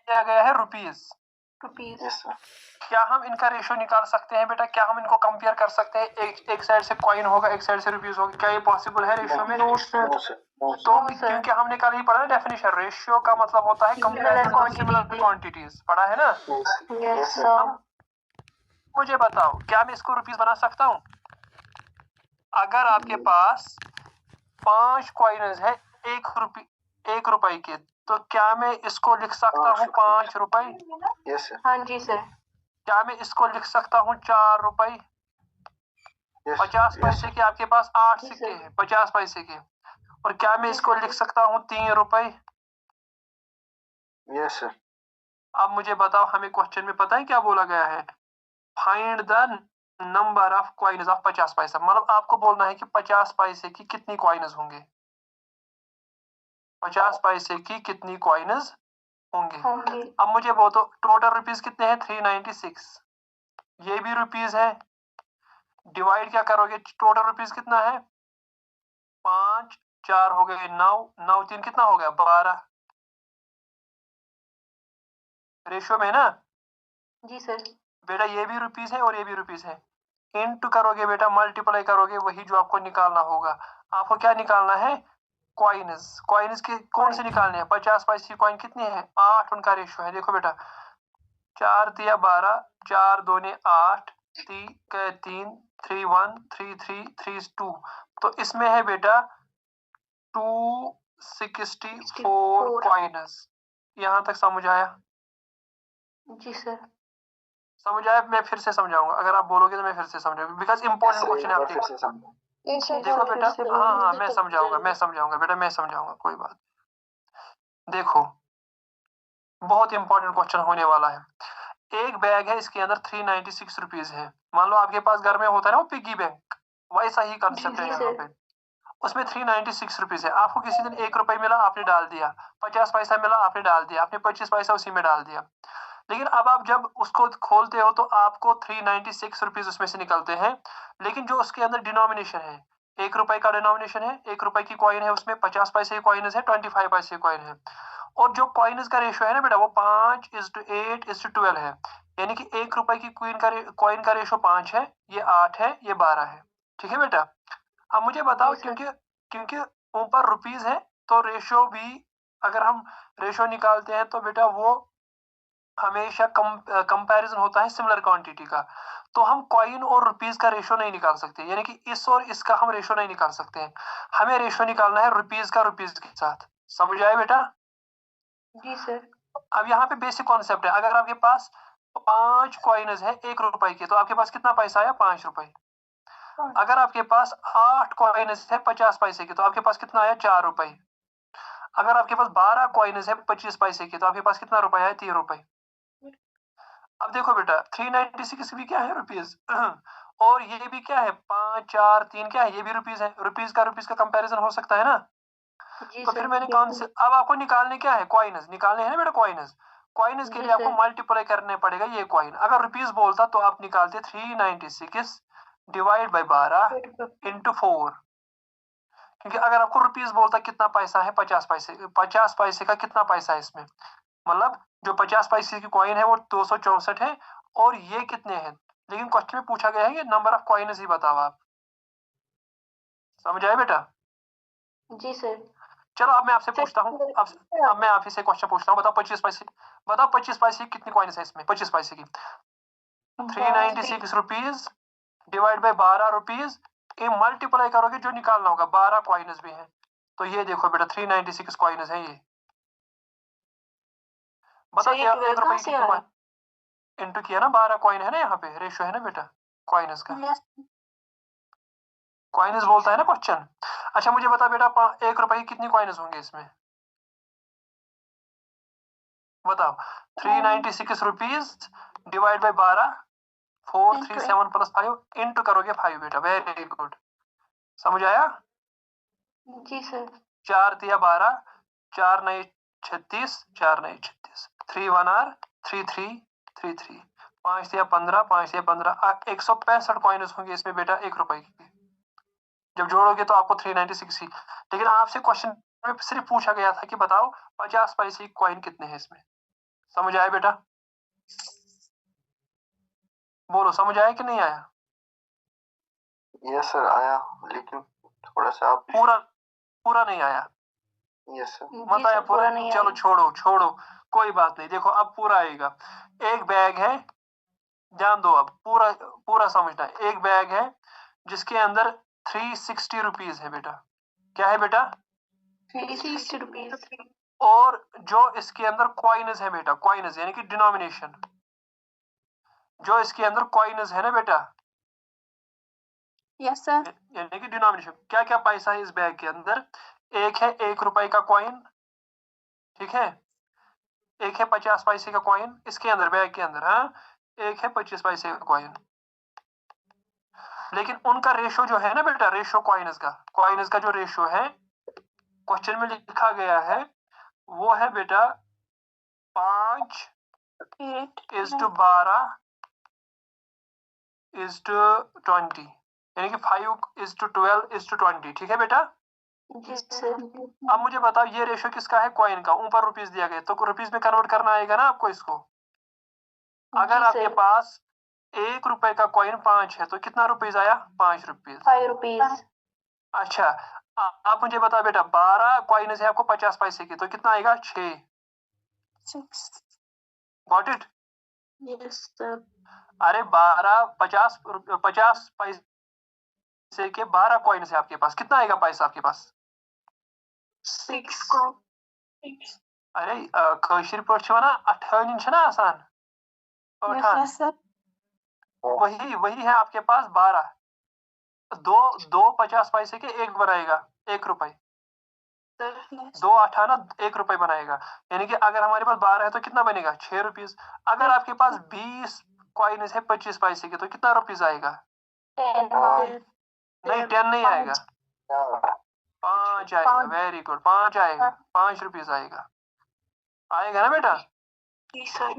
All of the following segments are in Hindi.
दिया गया है रुपीज। Yes sir. क्या हम इनका रेशियो निकाल सकते हैं बेटा? क्या हम इनको कंपेयर कर सकते हैं? एक साइड से कॉइन होगा, एक साइड से रुपीज होगा, क्या ये पॉसिबल है रेशियो में? No sir, no sir. तो क्योंकि हमने कल ही पढ़ा है डेफिनेशन, रेशियो का मतलब होता है कंपैरिजन ऑफ सिमिलर क्वांटिटीज, पढ़ा है ना? Yes sir. मुझे बताओ, क्या मैं इसको रुपीज बना सकता हूँ? अगर आपके पास 5 कॉइन्स है एक रुपए के, तो क्या मैं इसको लिख सकता हूँ 5 रुपए? Yes sir. हाँ जी सर। क्या मैं इसको लिख सकता हूँ 4 रुपए? 50 पैसे के आपके पास 8 सिक्के हैं 50 पैसे के, और क्या मैं इसको लिख सकता हूँ 3 रुपए? Yes sir. अब मुझे बताओ, हमें क्वेश्चन में पता है क्या बोला गया है? Find the number of coins of 50 पैसा। मतलब आपको बोलना है कि 50 पैसे की कितनी कॉइन्स होंगे, 50 पैसे की कितनी कॉइन्स होंगे। अब मुझे बोलो टोटल रुपीज कितने हैं? 396। ये भी रुपीज है, डिवाइड क्या करोगे? टोटल रुपीज कितना है? 5 4 हो गए 9, 9 3 कितना हो गया? 12। रेशियो में ना जी सर। बेटा, ये भी रुपीज है और ये भी रुपीज है। इंटू करोगे बेटा, मल्टीप्लाई करोगे, वही जो आपको निकालना होगा। आपको क्या निकालना है? कॉइन्स। कॉइन्स के कौन से निकालने हैं? 50 पैसे की कॉइन कितनी है? 8 उनका रेशियो है। देखो बेटा, 4 तिया 12, 4 दूने 8, 3 3 1 3 3 3 2। तो इसमें है बेटा 264 कॉइन्स। यहाँ तक समझ आया? जी सर। समझ आया? मैं फिर से समझाऊंगा, अगर आप बोलोगे तो मैं फिर से समझाऊंगा, बिकॉज इंपॉर्टेंट क्वेश्चन है आपके। देखो बेटा, हाँ मैं समझाऊंगा बेटा, मैं समझाऊंगा, कोई बात नहीं। देखो, बहुत इंपॉर्टेंट क्वेश्चन होने वाला है। एक बैग है, इसके अंदर 396 रुपीज है। मान लो आपके पास घर में होता है ना वो पिग्गी बैंक, वैसा ही कंसेप्ट है यहाँ पे। उसमें 396 रुपीज है। आपको किसी दिन 1 रुपए मिला, आपने डाल दिया। 50 पैसा मिला, आपने डाल दिया। आपने 25 पैसा उसी में डाल दिया। लेकिन अब आप जब उसको खोलते हो तो आपको 396 रुपीज उसमें से निकलते हैं। लेकिन जो उसके अंदर डिनोमिनेशन है, 1 रुपए का डिनोमिनेशन है, 1 रुपए की कॉइन है, उसमें 50 पैसे की कॉइन है, 25 पैसे की कॉइन है। और जो कॉइन्स का रेशियो है ना बेटा, वो 5:8:12 है। यानी कि 1 रुपए की कॉइन का रेशियो 5 है, ये 8 है, ये 12 है। ठीक है बेटा? अब मुझे बताओ, क्योंकि क्योंकि ऊपर रुपीज है, तो रेशियो भी, अगर हम रेशियो निकालते हैं तो बेटा वो हमेशा कंपैरिजन होता है सिमिलर क्वांटिटी का। तो हम कॉइन और रुपीज का रेशियो नहीं निकाल सकते, यानी कि इस और इसका हम रेशियो नहीं निकाल सकते हैं। हमें रेशियो निकालना है रुपीज का रुपीज के साथ। समझ आए बेटा? जी सर। अब यहाँ पे बेसिक कॉन्सेप्ट है। अगर आपके पास 5 कॉइन्स है 1 रुपए के, तो आपके पास कितना पैसा आया? 5 रुपए। अगर आपके पास 8 कॉइन्स है 50 पैसे के, तो आपके पास कितना आया? 4 रुपए। अगर आपके पास 12 कॉइन्स है 25 पैसे के, तो आपके पास कितना रुपए आया? 3 रुपए। अब देखो बेटा, 396 भी क्या है? रुपीज। और ये भी क्या है? 5 4 3 क्या है? ये भी रुपीज है। रुपीज का कंपैरिजन हो सकता है ना? तो फिर मैंने कौन से, अब आपको निकालने क्या है? कॉइन्स निकालने हैं ना बेटा, कॉइन्स। कॉइन्स के लिए आपको मल्टीप्लाई करने पड़ेगा ये कॉइन। अगर रुपीज बोलता तो आप निकालते 396 डिवाइड बाई 12 इंटू 4। क्योंकि अगर आपको रुपीज बोलता कितना पैसा है, 50 पैसे, 50 पैसे का कितना पैसा है इसमें, मतलब जो 50 पैसे की कॉइन है वो 264 है, और ये कितने हैं। लेकिन क्वेश्चन में पूछा गया है ये नंबर ऑफ कॉइन्स ही बताओ आप। समझ आए बेटा? जी सर। चलो अब मैं आपसे पूछता हूँ, अब मैं आप से क्वेश्चन पूछता हूँ। बताओ 25 पैसे, बताओ 25 पैसे की कितनी कॉइन्स है इसमें? 25 पैसे की 396 रुपीज डिवाइड बाई 12 रुपीज, ये मल्टीप्लाई करोगे, जो निकालना होगा 12 कॉइन्स भी है। तो ये देखो बेटा 396 कॉइन्स है ये। बताओ 1 रुपए की कॉइन इंटू किया ना, 12 कॉइन है ना, यहाँ पे रेशियो है ना बेटा कॉइन्स का। कॉइन्स बोलता है ना क्वेश्चन। अच्छा मुझे बता बेटा, 1 रुपए की कितनी कॉइन्स होंगे इसमें? बताओ। 396 rupees divide by 12, 437 plus 5 into करोगे 5 बेटा। वेरी गुड, समझ आया? जी सर। 4 तिया 12, 4 नए 36, 4 नए 36, 3 1 आर 3 3 3 3, 5 तिया 15, 5 तिया 15, 165 कॉइन्स होंगे इसमें बेटा 1 रुपए की। जब जोड़ोगे तो आपको 396 ही। लेकिन आपसे क्वेश्चन में सिर्फ पूछा गया था कि बताओ 50 पैसे की कॉइन कितने हैं इसमें। समझ आया बेटा? बोलो समझ आया कि नहीं आया? यस सर आया, लेकिन थोड़ा सा आप पूरा नहीं आया। Yes sir. मत आया पूरा? चलो छोड़ो कोई बात नहीं। देखो अब पूरा आएगा। एक बैग है, ध्यान दो, अब पूरा समझना। एक बैग है जिसके अंदर 360 रुपीज है बेटा। क्या है बेटा? 360 रुपीज। और जो इसके अंदर कॉइन्स है बेटा, कॉइन्स यानी कि डिनोमिनेशन, जो इसके अंदर कॉइन्स है ना बेटा, यस सर। यानी कि डिनोमिनेशन, क्या क्या पैसा है इस बैग के अंदर? एक है 1 रुपए का कॉइन, ठीक है। एक है 50 पैसे का कॉइन इसके अंदर, बैग के अंदर। हाँ, एक है 25 पैसे का कॉइन। लेकिन उनका रेशो जो है ना बेटा, रेशो कॉइन्स का जो रेशो है क्वेश्चन में लिखा गया है, वो है बेटा 5:12:20, यानी कि 5:12:20, ठीक है बेटा? जी सर। अब मुझे बताओ ये रेशो किसका है? कॉइन का। ऊपर रुपीस दिया गया तो रुपीस में कन्वर्ट करना आएगा ना आपको इसको। अगर आपके पास 1 रुपए का कॉइन 5 है तो कितना रुपीस आया? 5 रुपीस। 5 रुपीस। अच्छा, आप मुझे बताओ बेटा, 12 कॉइन्स है आपको 50 पैसे की, तो कितना आएगा? 6। Got it? Yes sir. अरे 50 पैसे के 12 कॉइन्स है आपके पास, कितना आएगा पैसा आपके पास? 6। अरे कौशिर पर छो ना 18 इंच ना आसान। Yes sir. वही है आपके पास 12। दो 50 पैसे के एक बनाएगा 1 रुपए। 2 18 1 रुपए बनाएगा। यानी कि अगर हमारे पास 12 है तो कितना बनेगा? 6 रुपीस। अगर आपके पास 20 कॉइन्स है 25 पैसे के तो कितना रुपीस आएगा? 10। नहीं 10 नहीं आएगा, 5 आएगा। वेरी गुड, 5 आएगा, 5 रुपीस आएगा। आएगा ना बेटा? जी सर।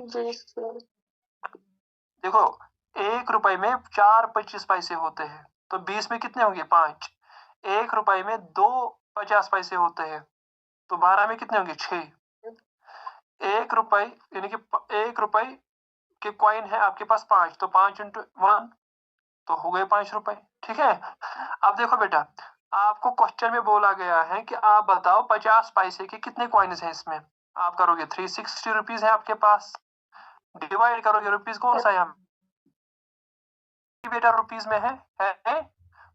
देखो 1 रुपए में 4 25 पैसे होते हैं, तो 20 में कितने होंगे? 5। 1 रुपए में 2 50 पैसे होते हैं, तो 12 में कितने होंगे? 6। 1 रुपए यानी कि 1 रुपए के कॉइन है आपके पास 5, तो 5 × 1 तो हो गए 5 रुपए, ठीक है। अब देखो बेटा, आपको क्वेश्चन में बोला गया है कि आप बताओ 50 पैसे के कितने कॉइन्स हैं इसमें। आप करोगे 360 रुपीज है आपके पास, डिवाइड करोगे, रुपीज कौन सा है? हम बेटा रुपीज में है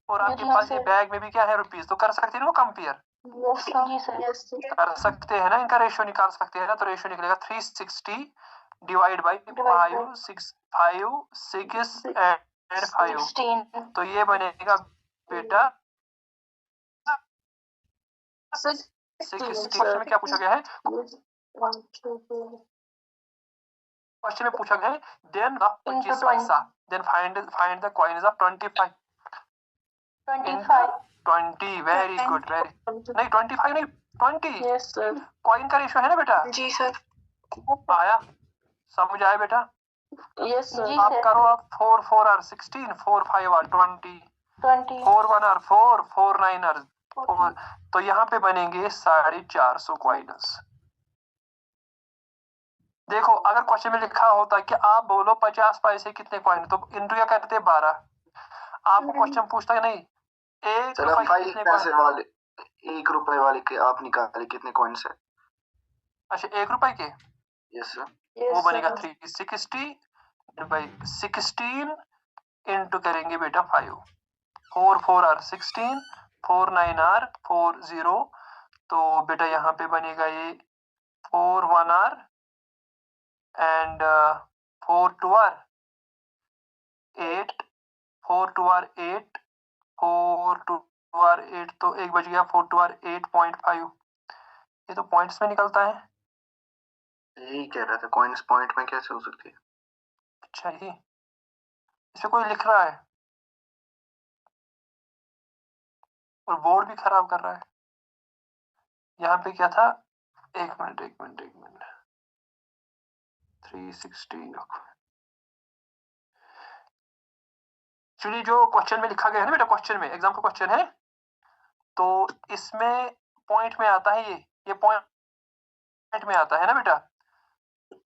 और आपके पास ये बैग में भी क्या है? रुपीज। तो कर सकते हैं ना कंपेयर? कर सकते हैं ना, इनका रेशियो निकाल सकते हैं ना। तो रेशियो निकलेगा 360 डिवाइड बाई 5 6 5 6 एंड 5, तो ये बनेगा बेटा 16 में क्या पूछा गया है? क्वेश्चन में पूछा गया है then the 25 paisa, then find the coins of 25। 20, very good, नहीं 25 नहीं 20। Yes sir. कॉइन का रेशियो है ना बेटा? जी सर। आया? समझ आया बेटा? Yes sir. आप करो, आप 4 4 आर 16, 4 5 आर 20, 4 1 आर 4, 4 9 आर 4, तो यहाँ पे बनेंगे 450 कॉइन्स। देखो अगर क्वेश्चन में लिखा होता कि आप बोलो 50 पैसे कितने कॉइन, तो इंटू क्या करते? 12। आपको क्वेश्चन पूछता है नहीं 1 रुपए कितने पैसे वाले 1 रुपए वाले के आप निकाले कितने कॉइन्स है? अच्छा 1 रुपए के? Yes sir. वो बनेगा 360 बाई 16 इंटू करेंगे बेटा 5। 4 4 आर 16, 4 9 आर 40, तो बेटा यहाँ पे बनेगा ये 4 1 are and 4 2 are 8, 4 2 are 8, 4 2 are 8, तो एक बच गया 4 2 आर 8.5। ये तो पॉइंट्स में निकलता है। यही कह रहा था, कॉइन्स पॉइंट में कैसे हो सकती है? अच्छा, ये इसमें कोई लिख रहा है और बोर्ड भी खराब कर रहा है। यहाँ पे क्या था? एक मिनट 360। एक्चुअली जो क्वेश्चन में लिखा गया है ना बेटा, क्वेश्चन में, एग्जाम का क्वेश्चन है, तो इसमें पॉइंट में आता है, ये पॉइंट में आता है ना बेटा।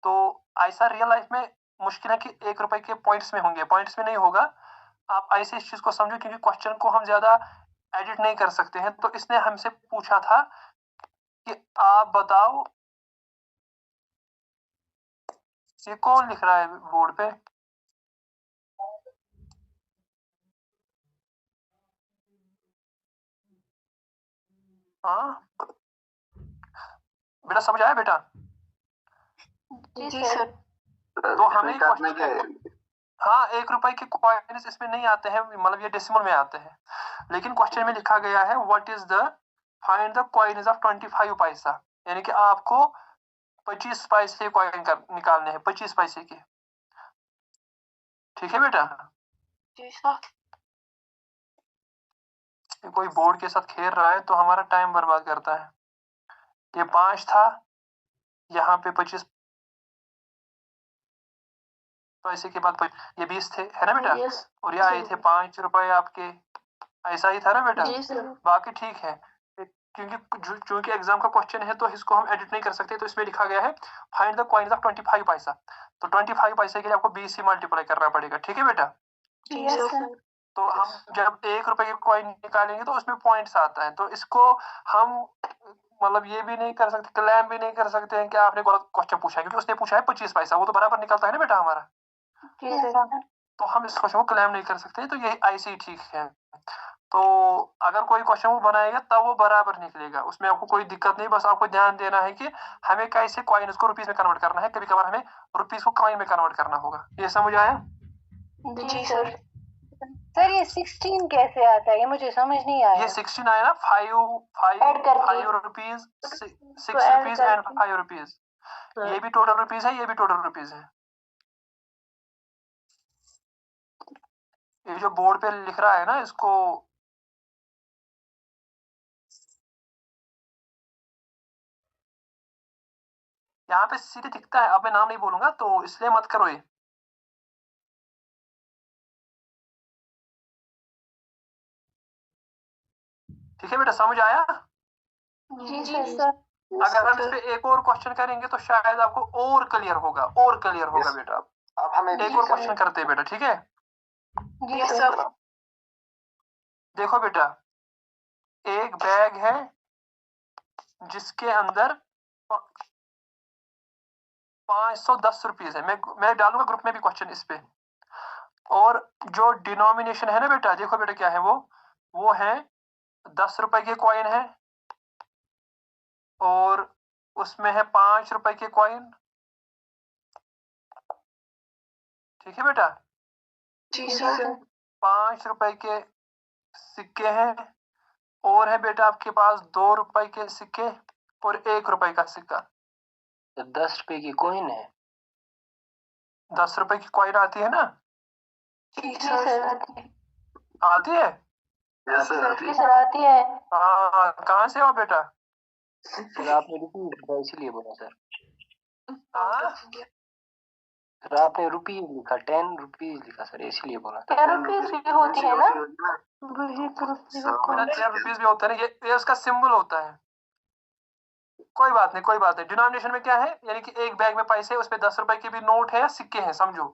तो ऐसा रियल लाइफ में मुश्किल है कि 1 रुपए के पॉइंट्स में होंगे, पॉइंट्स में नहीं होगा। आप ऐसे इस चीज को समझो, क्योंकि क्वेश्चन को हम ज्यादा एडिट नहीं कर सकते हैं। तो इसने हमसे पूछा था कि आप बताओ, ये कौन लिख रहा है बोर्ड पे? हाँ बेटा, समझ आया बेटा? जी सर। तो हमें हाँ 1 रुपए के कॉइन्स इसमें नहीं आते हैं, मतलब ये डेसिमल में आते हैं। लेकिन क्वेश्चन में लिखा गया है what is the find the coins of 25 पैसा, यानी कि आपको 25 पैसे कॉइन निकालने हैं, 25 पैसे के। ठीक है बेटा? जी सर। कोई बोर्ड के साथ खेल रहा है तो हमारा टाइम बर्बाद करता है। ये 5 था, यहाँ पे 25 पैसे के बाद ये 20 थे, है ना बेटा? Yes, और ये आए थे 5 रुपए आपके, ऐसा ही था ना बेटा? जी सर। बाकी ठीक है, क्योंकि चूंकि एग्जाम का क्वेश्चन है तो इसको हम एडिट नहीं कर सकते। तो इसमें लिखा गया है फाइंड द कॉइन्स ऑफ 25 पैसा। तो 25 पैसे के लिए आपको 20 से मल्टीप्लाई करना पड़ेगा। ठीक है बेटा? Yes, sir. तो हम जब 1 रुपए के कॉइन निकालेंगे तो उसमें पॉइंट्स आता है। तो इसको हम मतलब ये भी नहीं कर सकते, क्लेम भी नहीं कर सकते हैं कि आपने गलत क्वेश्चन पूछा है, क्योंकि उसने पूछा है 25 पैसा, वो तो बराबर निकलता है ना बेटा हमारा। जी सर। तो हम इस क्वेश्चन को क्लेम नहीं कर सकते। तो ये ऐसे ही ठीक है। तो अगर कोई क्वेश्चन वो बनाएगा तब वो बराबर निकलेगा, उसमें आपको कोई दिक्कत नहीं। बस आपको ध्यान देना है कि हमें कैसे कॉइन्स को रुपीस में कन्वर्ट करना है। कभी कभार हमें रुपीस को कॉइन में कन्वर्ट करना होगा। ये समझ आया? जी सर। सर ये 16 कैसे आता है, ये मुझे समझ नहीं आया। ये 16 आया ना, 5 रुपीज, 6 रुपीज एंड 5 रुपीज। ये भी टोटल रुपीज है, ये भी टोटल रुपीज है। ये जो बोर्ड पे लिख रहा है ना, इसको यहाँ पे सीधे दिखता है। अब मैं नाम नहीं बोलूंगा तो इसलिए मत करो ये। ठीक है बेटा, समझ आया? जी सर। अगर हम इस पे एक और क्वेश्चन करेंगे तो शायद आपको और क्लियर होगा, और क्लियर होगा बेटा। अब हमें एक और क्वेश्चन करते हैं बेटा, ठीक है? जी सर। देखो बेटा, एक बैग है जिसके अंदर 510 रुपीज है। मैं डालूंगा ग्रुप में भी क्वेश्चन इस पे। और जो डिनोमिनेशन है ना बेटा, देखो बेटा क्या है वो है 10 रुपए के कॉइन है, और उसमें है 5 रुपए के कॉइन। ठीक है बेटा? जी सर। 5 रुपए के सिक्के हैं, और है बेटा आपके पास 2 रुपए के सिक्के और 1 रुपए का सिक्का। तो 10 रुपए की कॉइन है। 10 रुपए की कॉइन आती है ना? जी सर। आती है? यस सर आती है। हाँ, कहाँ से हो बेटा? सर आपने रुपीज लिखा इसलिए बोला सर। हाँ, सर आपने रुपीज लिखा, 10 रुपीज लिखा सर, इसलिए बोला। 10 रुपीज भी होती है ना? बेटा 10 रुपीज भी होता है ना, ये उसका सिंबल होता है। कोई बात नहीं, कोई बात नहीं। डिनोमिनेशन में क्या है, यानी कि एक बैग में पैसे, उसमें 10 रुपए के भी नोट है या सिक्के हैं, समझो।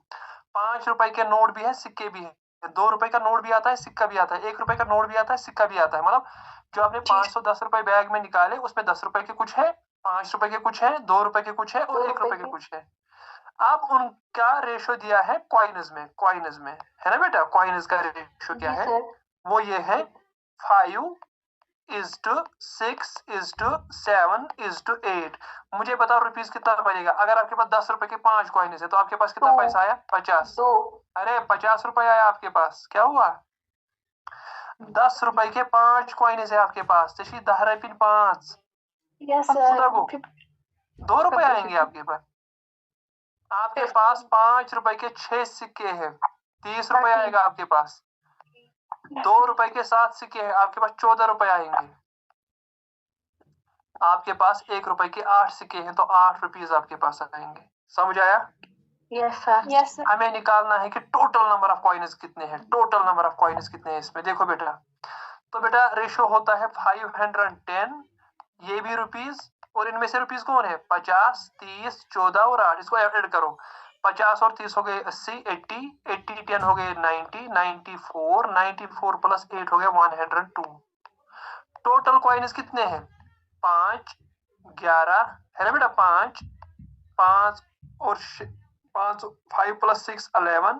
5 रुपए के नोट भी है, सिक्के भी है। 2 रुपए का नोट भी आता है, सिक्का भी आता है। 1 रुपए का नोट भी आता है, सिक्का भी आता है। मतलब जो आपने 510 रुपए बैग में निकाले, उसमें 10 रुपए के कुछ है, 5 रुपए के कुछ है, 2 रुपए के कुछ है और 1 रुपए के कुछ है। अब उनका रेशो दिया है कॉइन्स में, कॉइन्स में, है ना बेटा? कॉइन्स का रेशो क्या है? वो ये है 5:6:7:8। मुझे बताओ रुपीस कितना बनेगा। अगर आपके पास 10 रुपए के 5 कॉइन्स है तो आपके पास कितना पैसा आया? 50। अरे 50 रुपए आया आपके पास। क्या हुआ? 10 रुपए के 5 कॉइन्स है आपके पास, तशी 10 रुपये 5। Yes sir. 2 रुपए आएंगे आपके पास। आपके पास 5 रुपए के 6 सिक्के हैं, 30 रुपए आएगा आपके पास। 2 रुपए के 7 सिक्के हैं, आपके पास 14 रुपए आएंगे। आपके पास 1 रुपए के 8 सिक्के हैं तो 8 रुपीज आपके पास आएंगे। समझ आया? Yes sir. हमें निकालना है कि टोटल नंबर ऑफ कॉइन्स कितने हैं, टोटल नंबर ऑफ कॉइन्स कितने हैं इसमें। देखो बेटा, तो बेटा रेशो होता है 510, ये भी रुपीज और इनमें से रुपीस कौन है? 50, 30, 14 और 8। इसको ऐड करो। 50 और 30 हो गए 80, 80, 10 हो गए 90, 94, 94 प्लस 8 हो गया 102। टोटल कॉइन्स कितने हैं? 5, 11 है ना बेटा? 5, 5 और 5, 5 प्लस 6 11,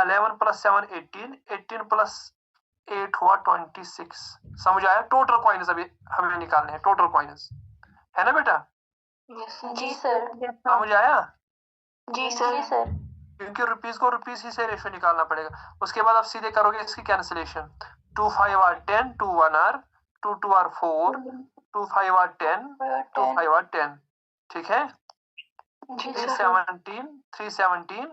11 प्लस 7 18, 18 प्लस 8 हुआ 26। समझ आया? टोटल कॉइन्स अभी हमें निकालने हैं, टोटल कॉइन्स, है ना बेटा? जी सर। समझ आया? जी सर। क्योंकि रुपीस को रुपीस ही से रेशियो निकालना पड़ेगा। उसके बाद आप सीधे करोगे इसकी cancellation. 2 5 are 10, 2 1 are, 2 2 are 4, 2 5 are 10, 2 5 are 10। ठीक है? 317, 317,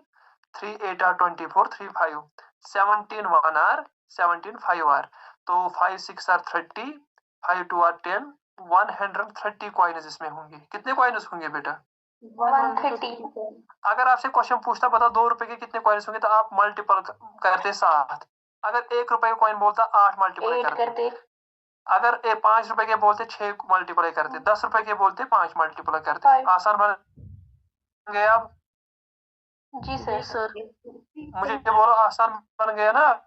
3 8 आर 24, 3 5, 17 1 आर, 17 5 आर, तो 5 6 आर 30, 5 2 आर 10, 130 कॉइन्स इसमें होंगे। कितने कॉइन्स होंगे बेटा? 130। अगर आपसे क्वेश्चन पूछता बता 2 रुपए के कितने कॉइन्स होंगे, तो आप मल्टीपल करते 7। अगर 1 रुपए का कॉइन बोलता 8 मल्टीपल करते। अगर 5 रुपए के बोलते 6 मल्टीप्लाई करते। 10 रुपए के बोलते 5 मल्टीप्लाई करते। आसान बन गया? अब जी सर। मुझे बोलो, आसान बन गया ना?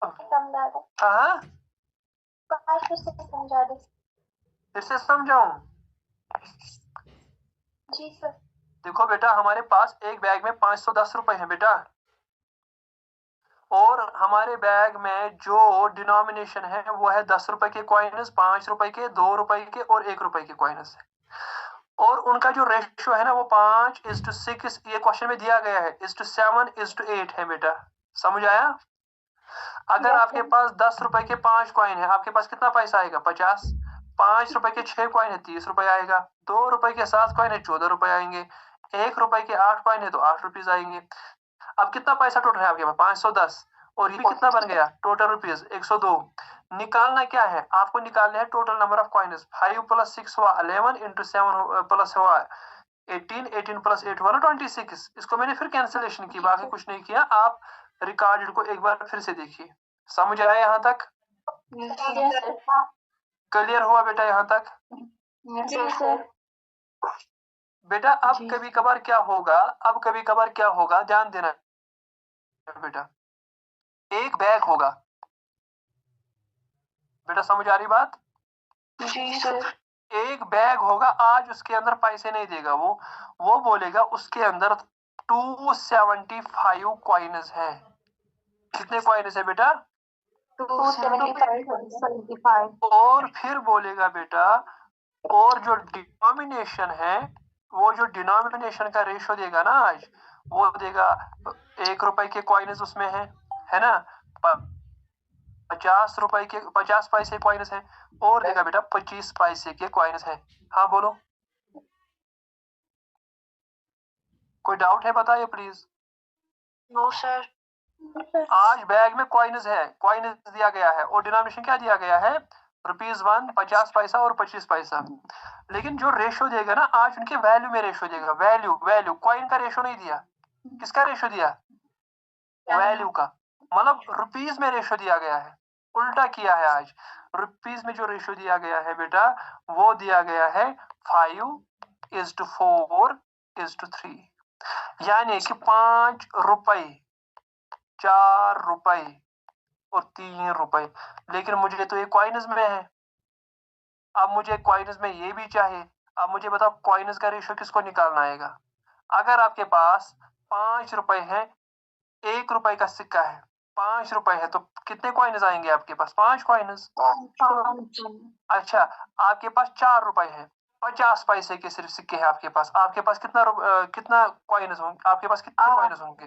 समझा दो। हाँ, समझा दो। फिर से समझाऊं? जी सर। देखो बेटा, हमारे पास एक बैग में 510 रुपए है बेटा, और हमारे बैग में जो डिनोमिनेशन है वो है 10 रुपए के कॉइन्स, 5 रुपए के, 2 रुपए के और 1 रुपए के कॉइन्स है। और उनका जो रेशियो है ना वो 5:6, ये क्वेश्चन में दिया गया है, 7:8 है बेटा। समझ आया? अगर आपके पास 10 रुपए के 5 कॉइन है, आपके पास कितना पैसा आएगा? 50। 5 रुपए के 6 कॉइन है, 30 रुपए आएगा। 2 रुपए के 7 कॉइन है, 14 रुपए आएंगे। 1 रुपए के 8 कॉइन है तो 8 रुपीज आएंगे। अब कितना पैसा टोटल है आपके पास? 510। और ये कितना बन गया टोटल रुपीज? 102। निकालना क्या है आपको? निकालना है total number of coins. 5 plus 6 हुआ 11, इंटू 7 प्लस हुआ 18, 18 प्लस 8 हुआ ना 26। इसको मैंने फिर कैंसिलेशन की, बाकी कुछ नहीं किया। आप रिकॉर्डेड को एक बार फिर से देखिए। समझ आया यहाँ तक? क्लियर हुआ बेटा यहाँ तक? जी सर। बेटा अब कभी कभार क्या होगा, अब कभी कभार क्या होगा, ध्यान देना बेटा। एक बैग होगा बेटा, समझ आ रही बात? जी सर। एक बैग होगा, आज उसके अंदर पैसे नहीं देगा वो बोलेगा उसके अंदर 275 कॉइन्स है। कितने कॉइन्स है बेटा? 275। और फिर बोलेगा बेटा, और जो डिनोमिनेशन है, वो जो डिनोमिनेशन का रेशो देगा ना आज, वो देगा 1 रुपए के कॉइन्स उसमें है ना? 50 रुपए के 50 पैसे कॉइन्स है, और देगा बेटा 25 पैसे के कॉइन्स है। हाँ बोलो, कोई डाउट है बताइए प्लीज। No sir. आज बैग में कॉइन्स है, कॉइन्स दिया गया है, और डिनोमिनेशन क्या दिया गया है? ₹1, 50 पैसा और 25 पैसा। लेकिन जो रेशो देगा ना आज, उनके वैल्यू में रेशो देगा। वैल्यू कॉइन का रेशो नहीं दिया। किसका रेशो दिया? वैल्यू का। मतलब रुपीज में रेशो दिया गया है। उल्टा किया है आज। रुपीज में जो रेशो दिया गया है बेटा, वो दिया गया है 5:4:3। यानी कि 5 रुपए, 4 रुपए और 3 रुपए। लेकिन मुझे तो ये कॉइन्स में है। अब मुझे कॉइन्स में ये भी चाहिए। अब मुझे बताओ कॉइन्स का रेशियो किसको निकालना आएगा? अगर आपके पास 5 रुपए है, 1 रुपए का सिक्का है, 5 रुपए है, तो कितने कॉइन्स आएंगे आपके पास? 5 कॉइन्स। अच्छा, आपके पास 4 रुपए है, 50 पैसे के सिर्फ सिक्के हैं आपके पास। आपके पास कितना कॉइन्स होंगे? आपके पास कितने कॉइन्स होंगे?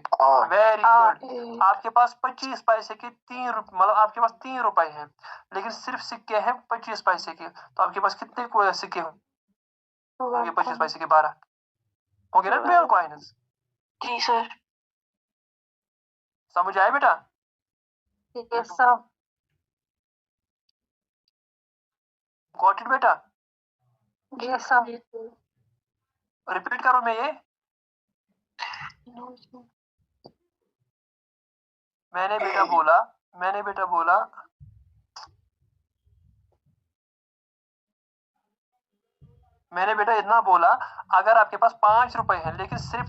Very good. आपके पास 25 पैसे के 3 रुपए, मतलब आपके पास 3 रुपए हैं, लेकिन सिर्फ सिक्के हैं 25 पैसे के। तो आपके पास कितने सिक्के होंगे? 25 पैसे के 12 होंगे ना 12 कॉइन्स। जी सर। समझ आया बेटा? Yes sir. गॉट इट बेटा? जी सर। रिपीट करो मैं ये। मैंने बेटा बोला मैंने बेटा इतना बोला, अगर आपके पास 5 रुपए है लेकिन सिर्फ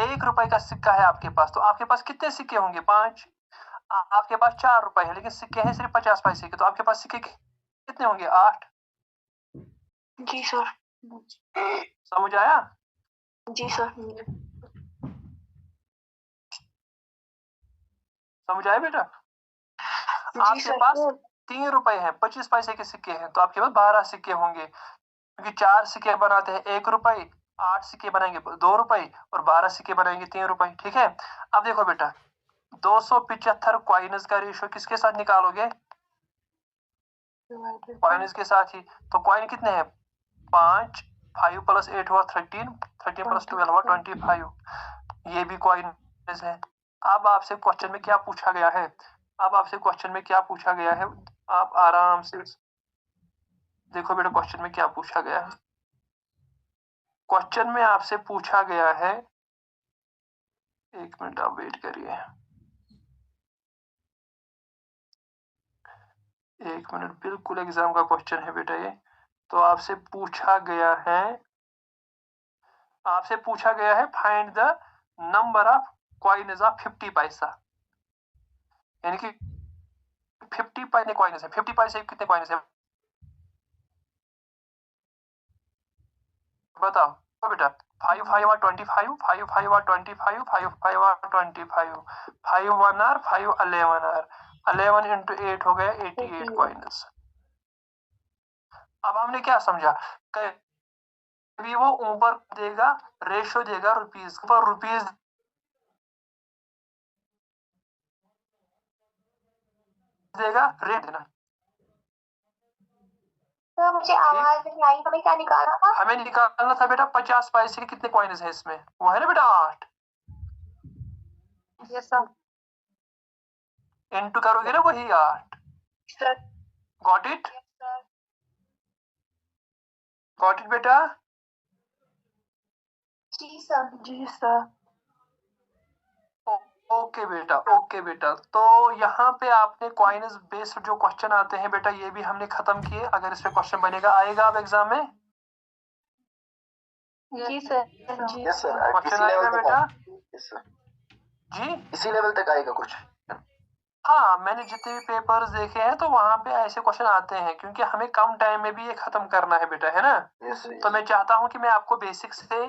1 रुपए का सिक्का है आपके पास, तो आपके पास कितने सिक्के होंगे? 5। आपके पास 4 रुपए है लेकिन सिक्के हैं सिर्फ 50 पैसे के, तो आपके पास सिक्के कितने होंगे? 8। जी सर। समझ आया? जी सर। समझ आया बेटा? जी आपके सर। पास 3 रुपए है, 25 पैसे के सिक्के हैं, तो आपके पास 12 सिक्के होंगे, क्योंकि 4 सिक्के बनाते हैं 1 रुपए, 8 सिक्के बनाएंगे 2 रुपए, और 12 सिक्के बनाएंगे 3 रुपए। ठीक है, अब देखो बेटा, 275 कॉइन्स का रेशियो किसके साथ निकालोगे? कॉइन्स के साथ ही। तो कॉइन कितने हैं? 5, 5 प्लस 8 हुआ 13, 13 प्लस 12 हुआ 25। ये भी कॉइन्स है। अब आपसे क्वेश्चन में क्या पूछा गया है? अब आपसे क्वेश्चन में क्या पूछा गया है? आप आराम से देखो बेटा, क्वेश्चन में क्या पूछा गया है। क्वेश्चन में आपसे पूछा गया है, 1 मिनट आप वेट करिए, 1 मिनट, बिल्कुल एग्जाम का क्वेश्चन है बेटा ये। तो आपसे पूछा गया है find the number of coins of 50 पैसा, यानी कि 50 पैसे कॉइन्स है। 50 पैसे कितने कॉइन्स है बताओ? तो बेटा 5 5 और 25, 5 5 और 25, 5 5 और 25, 5 1 आर 5 11 आर, 11 इंटू 8 हो गया 88 कॉइन्स। अब हमने क्या समझा? कभी वो ऊपर देगा रेशो देगा रुपीज पर, रुपीज देगा रेट देना। तो मुझे आवाज नहीं आई, हमें क्या निकालना था? हमें निकालना था बेटा 50 पैसे के कितने कॉइन्स है इसमें, वो है ना बेटा 8। Yes sir. इंटू करोगे ना वही 8। Sir. Got it? Got it बेटा? जी सर। जी सर। ओके बेटा, ओके बेटा। तो यहाँ पे आपने कॉइन्स बेस्ड जो क्वेश्चन आते हैं बेटा, ये भी हमने खत्म किए। अगर इस पे क्वेश्चन बनेगा आएगा अब एग्जाम में? जी सर। जी यस सर। क्वेश्चन आएगा बेटा? Yes sir. जी, इसी लेवल तक आएगा कुछ? हाँ, मैंने जितने भी पेपर्स देखे हैं तो वहां पे ऐसे क्वेश्चन आते हैं, क्योंकि हमें कम टाइम में भी ये खत्म करना है बेटा, है ना? यस तो मैं चाहता हूँ कि मैं आपको बेसिक से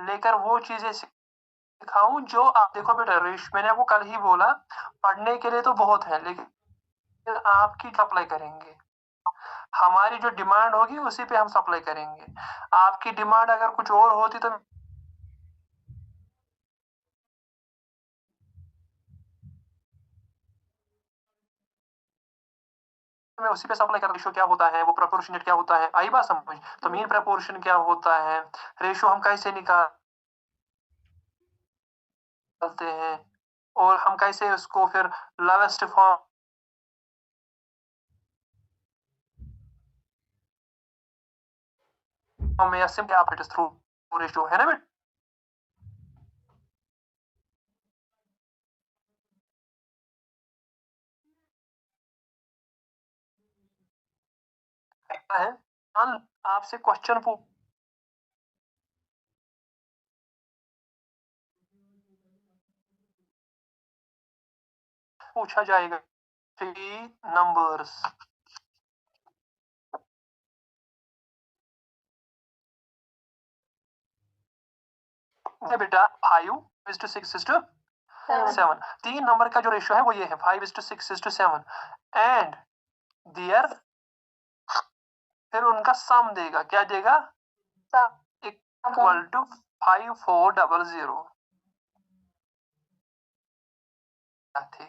लेकर वो चीजें सिखाऊं जो आप देखो बेटा, मैंने आपको कल ही बोला, पढ़ने के लिए तो बहुत है, लेकिन आपकी अप्लाई करेंगे, हमारी जो डिमांड होगी उसी पे हम सप्लाई करेंगे। आपकी डिमांड अगर कुछ और होती तो मैं उसी पे सप्लाई कर। रेशियो क्या होता है, वो प्रोपोर्शनेट क्या होता है, आई बात समझ? तो मीन प्रोपोर्शन क्या होता है, रेशियो हम कैसे निकालते हैं, और हम कैसे उसको फिर लोवेस्ट फॉर्म में या सिंपल ऑपरेटर्स थ्रू रेशियो, है ना बेटा? है आपसे क्वेश्चन पूछा जाएगा 3 नंबर्स, बेटा 5:6:7। 3 नंबर का जो रेशियो है वो ये है 5:6:7, एंड दियर, फिर उनका सम देगा, क्या देगा? इक्वल टू 5400 थे,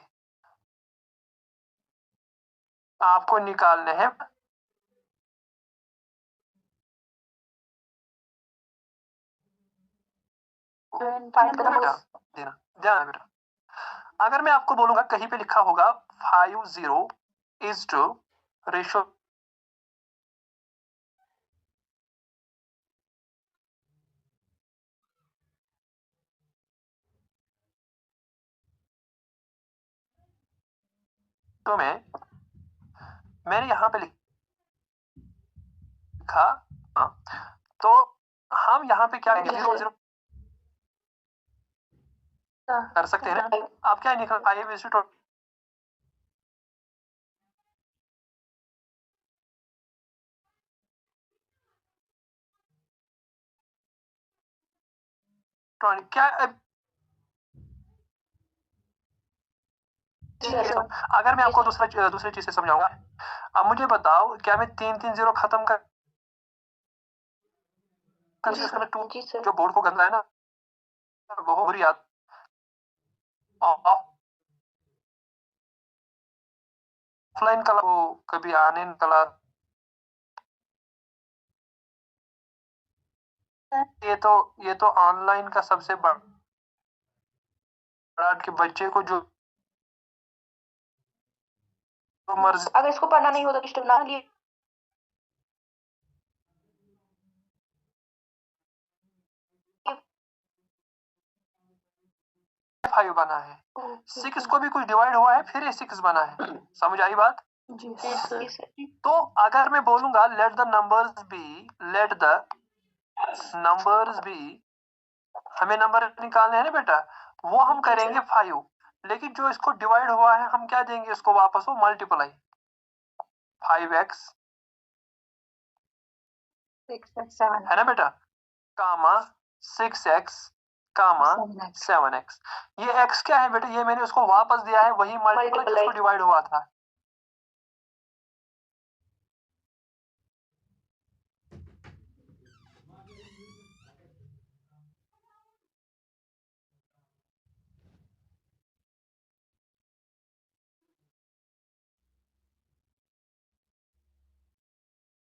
आपको निकालने हैं। बेटा देना, ध्यान है बेटा, अगर मैं आपको बोलूंगा कहीं पे लिखा होगा 50 रेशियो, तो मैंने यहाँ पे लिखा, हाँ, तो हम यहाँ पे क्या करेंगे, 0 0 कर सकते हैं ना। आप क्या निकल 5 क्या अगर मैं आपको दूसरी चीज से समझाऊंगा, अब मुझे बताओ क्या मैं 3 3 0 खत्म कर जो बोर्ड को गंदा है ना वो बुरी याद ऑफलाइन कला वो कभी आने कला ये तो ऑनलाइन का सबसे बड़ा कि बच्चे को जो मर्जी, अगर इसको पढ़ना नहीं होता डिस्टर्ब ना लिए 5 बना है, 6 को भी कुछ डिवाइड हुआ है फिर ये 6 बना है। समझ आई बात? तो अगर मैं बोलूंगा लेट द नंबर्स बी हमें नंबर निकालने हैं ना बेटा, वो हम करेंगे 5, लेकिन जो इसको डिवाइड हुआ है हम क्या देंगे इसको वापस, वो मल्टीप्लाई 5x है ना बेटा, कामा 6x कामा 7x। ये x क्या है बेटा, ये मैंने उसको वापस दिया है वही मल्टीप्लाई जिसको डिवाइड हुआ था।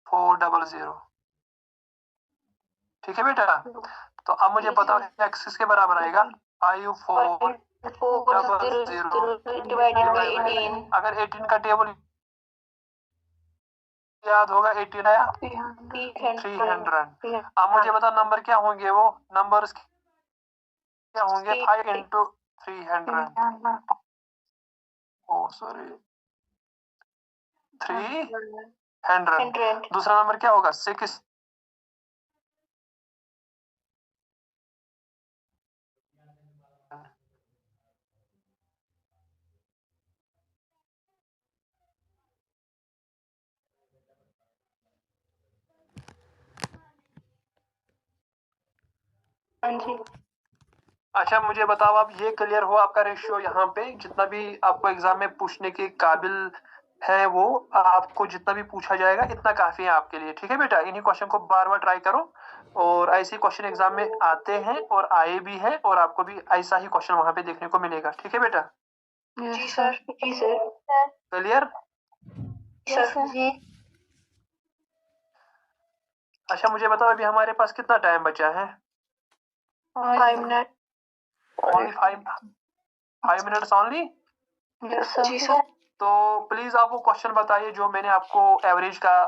फोर 000। ठीक है बेटा, तो अब मुझे बताओ x किसके बराबर आएगा, 5 4 0 डिवाइडेड बाय 18। अगर 18 का टेबल याद होगा, 18 आया 300। अब मुझे बता नंबर क्या होंगे, वो नंबर्स क्या होंगे, 5 इंटू 300 ओ सॉरी 300। दूसरा नंबर क्या होगा 6 अच्छा मुझे बताओ आप, ये क्लियर हो आपका रेशियो, यहाँ पे जितना भी आपको एग्जाम में पूछने के काबिल है वो आपको जितना भी पूछा जाएगा इतना काफी है आपके लिए। ठीक है बेटा, इन्हीं क्वेश्चन को बार बार ट्राई करो, और ऐसे क्वेश्चन एग्जाम में आते हैं और आए भी हैं, और आपको भी ऐसा ही क्वेश्चन वहां पे देखने को मिलेगा। ठीक है बेटा, जी सर क्लियर? जी। अच्छा मुझे बताओ अभी हमारे पास कितना टाइम बचा है, 5 मिनट। Only 5 minutes only. जी सर। तो प्लीज आप वो क्वेश्चन बताइए जो मैंने आपको एवरेज का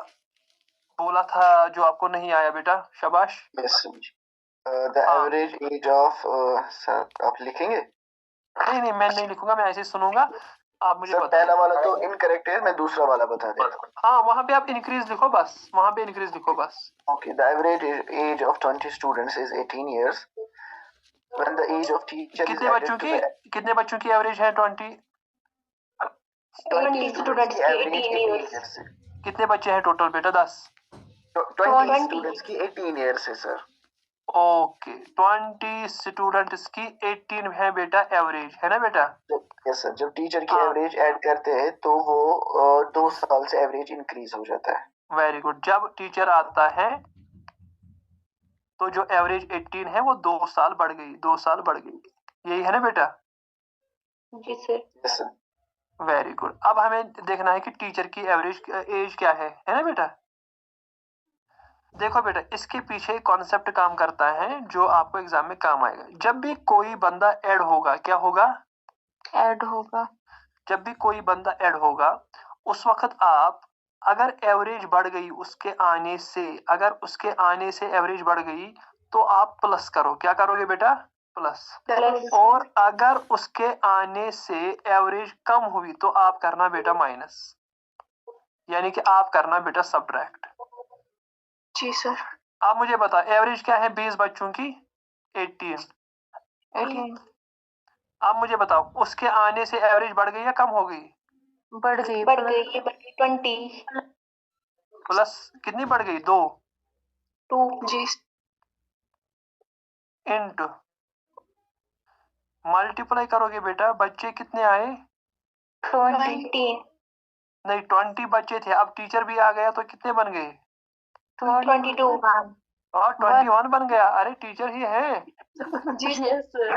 बोला था, जो आपको नहीं आया बेटा, शाबाश। The average age of sir आप लिखेंगे? नहीं मैं नहीं लिखूंगा, मैं ऐसे ही सुनूंगा, आप मुझे पहला वाला तो इनकरेक्ट है, मैं दूसरा वाला बता दे। हाँ वहाँ पे आप इंक्रीज लिखो बस, वहाँ पे इंक्रीज लिखो बस। Okay, the average age of 20 students is 18 years. When the age of teacher is कितने बच्चों की एवरेज है 20 स्टूडेंट्स की 18 इयर्स। कितने बच्चे हैं टोटल बेटा, 10 20 स्टूडेंट्स की 18 इयर्स है सर। ओके 20 स्टूडेंट्स की 18 है बेटा एवरेज, है ना बेटा? यस सर, जब टीचर की एवरेज ऐड करते हैं तो वो 2 साल से एवरेज इंक्रीज हो जाता है। वेरी गुड, जब टीचर आता है तो जो एवरेज 18 है वो 2 साल बढ़ गई, 2 साल बढ़ गई, यही है ना बेटा? जी sir. Yes sir. Very good, अब हमें देखना है कि टीचर की एवरेज एज क्या है ना बेटा? देखो बेटा, इसके पीछे कॉन्सेप्ट काम करता है जो आपको एग्जाम में काम आएगा। जब भी कोई बंदा ऐड होगा, क्या होगा? ऐड होगा। जब भी कोई बंदा ऐड होगा उस वक्त आप अगर एवरेज बढ़ गई उसके आने से, अगर उसके आने से एवरेज बढ़ गई तो आप प्लस करो, क्या करोगे बेटा? प्लस। और अगर उसके आने से एवरेज कम हुई तो आप करना बेटा माइनस, यानी कि आप करना बेटा सब्ट्रैक्ट। जी सर। आप मुझे बता एवरेज क्या है 20 बच्चों की? 18। आप मुझे बताओ उसके आने से एवरेज बढ़ गई या कम हो गई? बढ़ गई 20 प्लस कितनी बढ़ गई? 2 जी इंटू मल्टीप्लाई करोगे बेटा, बच्चे कितने आए? 20 नहीं 20 बच्चे थे, अब टीचर भी आ गया तो कितने बन गए? 22 और 21 बन गया। अरे टीचर ही है। जी सर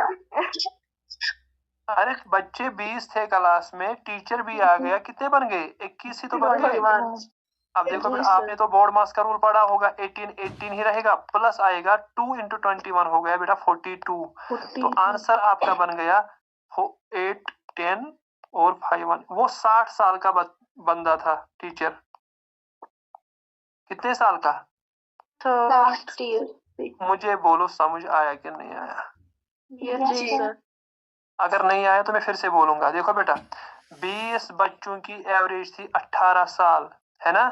अरे बच्चे 20 थे क्लास में, टीचर भी आ गया, कितने बन गए? 21 ही तो बन गए। अब देखो बेटा आपने तो बोर्ड मास का रूल पढ़ा होगा, 18 ही रहेगा, प्लस आएगा 2 इंटू 21 हो गया बेटा 42। तो आंसर आपका बन गया 8, 10 और 5 1। वो 60 साल का बंदा था टीचर। कितने साल का? मुझे बोलो समझ आया कि नहीं आया? जी सर अगर नहीं आया तो मैं फिर से बोलूंगा। देखो बेटा 20 बच्चों की एवरेज थी 18 साल, है ना?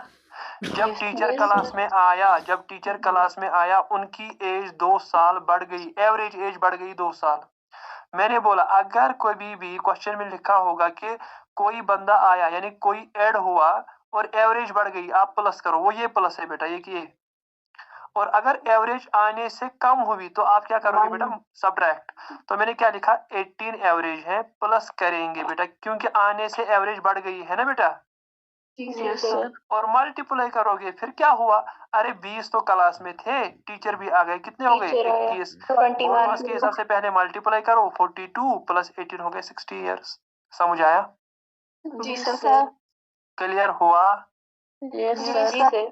जब टीचर क्लास में आया उनकी एज 2 साल बढ़ गई, एवरेज एज बढ़ गई 2 साल। मैंने बोला अगर कोई भी क्वेश्चन में लिखा होगा कि कोई बंदा आया यानी कोई ऐड हुआ और एवरेज बढ़ गई, आप प्लस करो, वो ये प्लस है बेटा, ये। और अगर एवरेज आने से कम हुई तो आप क्या करोगे बेटा? सब्ट्रैक्ट। तो मैंने क्या लिखा? 18 एवरेज है, प्लस करेंगे बेटा क्योंकि आने से एवरेज बढ़ गई है ना बेटा। और मल्टीप्लाई करोगे, फिर क्या हुआ? अरे 20 तो क्लास में थे, टीचर भी आ गए, कितने हो गए? 21। बोर्ड के हिसाब से पहले मल्टीप्लाई करो, 42 प्लस 18 हो गए 60 इयर्स। समझ आया? जी सर क्लियर हुआ? जी सर